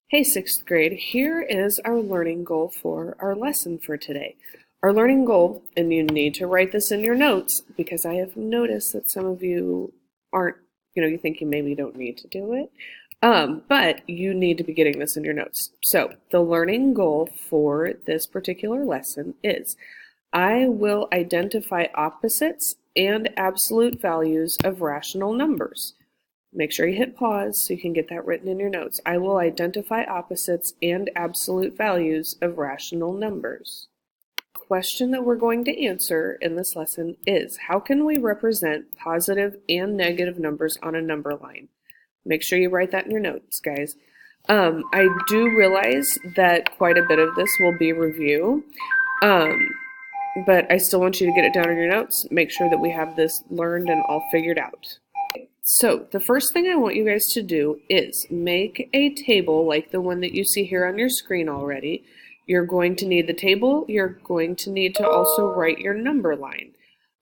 Hey, sixth grade, here is our learning goal for our lesson for today. Our learning goal, and you need to write this in your notes because I have noticed that some of you aren't, you think you maybe don't need to do it, but you need to be getting this in your notes. So the learning goal for this particular lesson is I will identify opposites and absolute values of rational numbers. Make sure you hit pause so you can get that written in your notes. I will identify opposites and absolute values of rational numbers. The question that we're going to answer in this lesson is, how can we represent positive and negative numbers on a number line? Make sure you write that in your notes, guys. I do realize that quite a bit of this will be review, but I still want you to get it down in your notes. Make sure that we have this learned and all figured out. So the first thing I want you guys to do is make a table like the one that you see here on your screen already. You're going to need the table. You're going to need to also write your number line.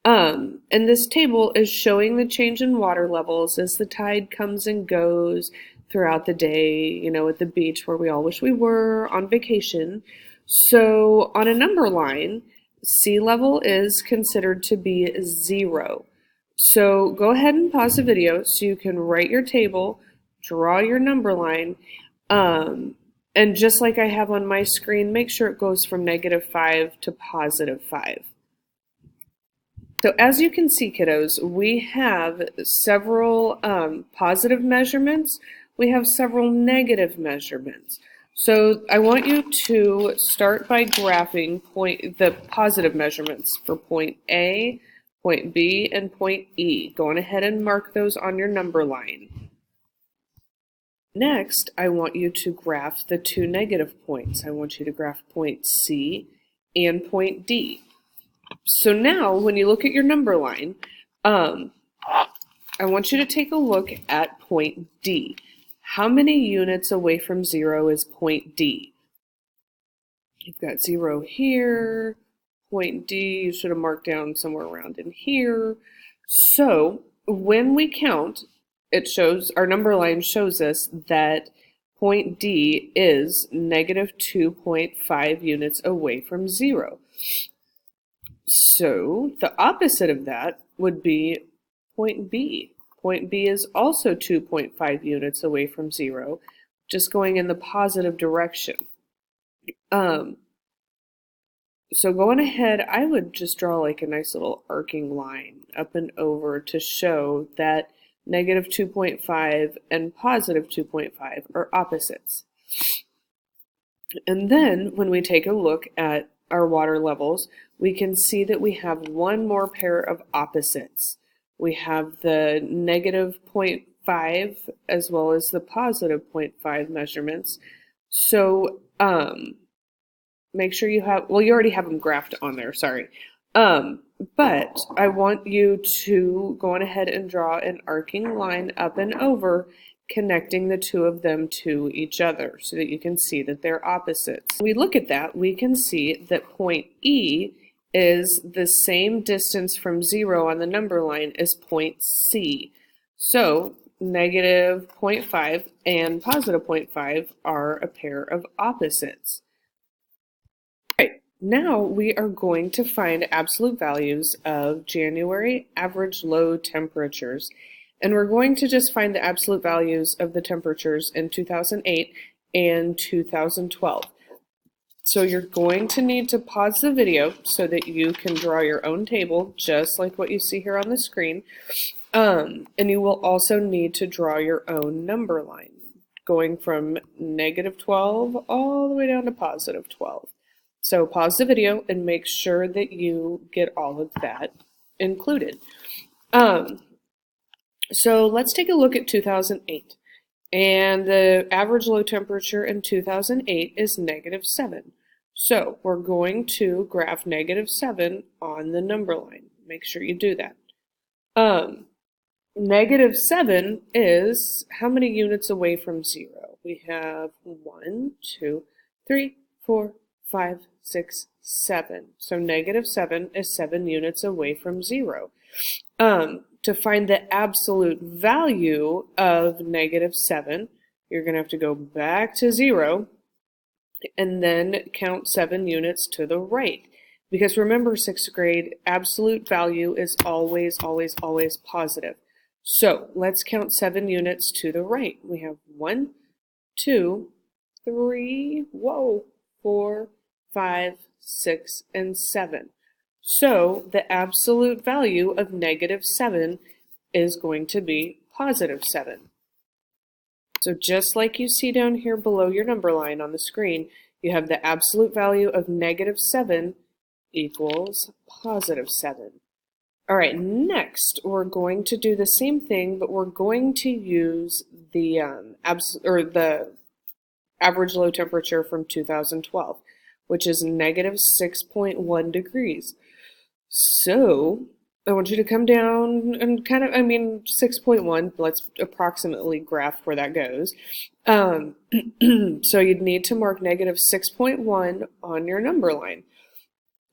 And this table is showing the change in water levels as the tide comes and goes throughout the day, at the beach where we all wish we were on vacation. So on a number line, sea level is considered to be 0. So go ahead and pause the video so you can write your table, draw your number line, and just like I have on my screen, make sure it goes from -5 to +5. So as you can see, kiddos, we have several positive measurements. We have several negative measurements. So I want you to start by graphing the positive measurements for point A, point B, and point E. Go on ahead and mark those on your number line. Next, I want you to graph the two negative points. I want you to graph point C and point D. So now, when you look at your number line, I want you to take a look at point D. How many units away from 0 is point D? You've got 0 here. Point D, you should have marked down somewhere around in here. So when we count, our number line shows us that point D is -2.5 units away from 0. So the opposite of that would be point B. Point B is also 2.5 units away from 0, just going in the positive direction. So going ahead, I would just draw like a nice little arcing line up and over to show that -2.5 and +2.5 are opposites. And then when we take a look at our water levels, we can see that we have one more pair of opposites. We have the -0.5 as well as the +0.5 measurements. So make sure you have, well, you already have them graphed on there, sorry. But I want you to go on ahead and draw an arcing line up and over, connecting the two of them to each other so that you can see that they're opposites. When we look at that, we can see that point E is the same distance from 0 on the number line as point C. So -0.5 and +0.5 are a pair of opposites. Now we are going to find absolute values of January average low temperatures, and we're going to just find the absolute values of the temperatures in 2008 and 2012. So you're going to need to pause the video so that you can draw your own table, just like what you see here on the screen, and you will also need to draw your own number line, going from -12 all the way down to +12. So pause the video and make sure that you get all of that included. So let's take a look at 2008. And the average low temperature in 2008 is -7. So we're going to graph -7 on the number line. Make sure you do that. -7 is how many units away from 0? We have 1, 2, 3, 4, 5, 6, 7. So -7 is 7 units away from 0. To find the absolute value of -7, you're going to have to go back to 0 and then count 7 units to the right. Because remember, 6th grade, absolute value is always, always, always positive. So let's count 7 units to the right. We have 1, 2, 3, 4, 5, 6, and 7. So the absolute value of -7 is going to be +7. So just like you see down here below your number line on the screen, you have the absolute value of -7 equals +7. All right, next we're going to do the same thing, but we're going to use the the average low temperature from 2012, which is -6.1 degrees. So I want you to come down and 6.1, let's approximately graph where that goes. So you'd need to mark -6.1 on your number line.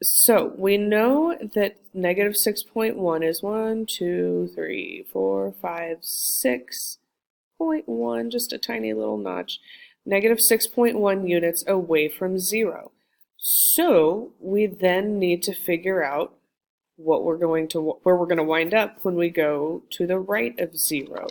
So we know that -6.1 is 1, 2, 3, 4, 5, 6.1, just a tiny little notch, -6.1 units away from 0. So we then need to figure out where we're going to wind up when we go to the right of 0.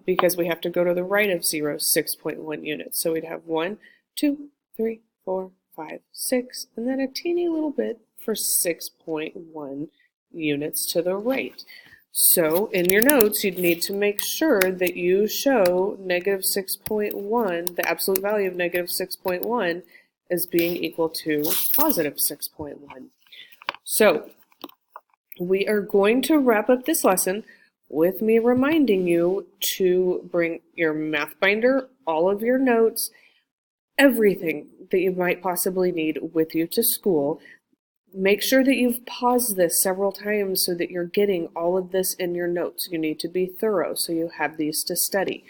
Because we have to go to the right of 0, 6.1 units. So we'd have 1, 2, 3, 4, 5, 6, and then a teeny little bit for 6.1 units to the right. So in your notes, you'd need to make sure that you show -6.1, the absolute value of -6.1, as being equal to +6.1. So we are going to wrap up this lesson with me reminding you to bring your math binder, all of your notes, everything that you might possibly need with you to school. Make sure that you've paused this several times so that you're getting all of this in your notes. You need to be thorough so you have these to study.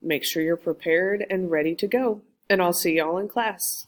Make sure you're prepared and ready to go, and I'll see y'all in class.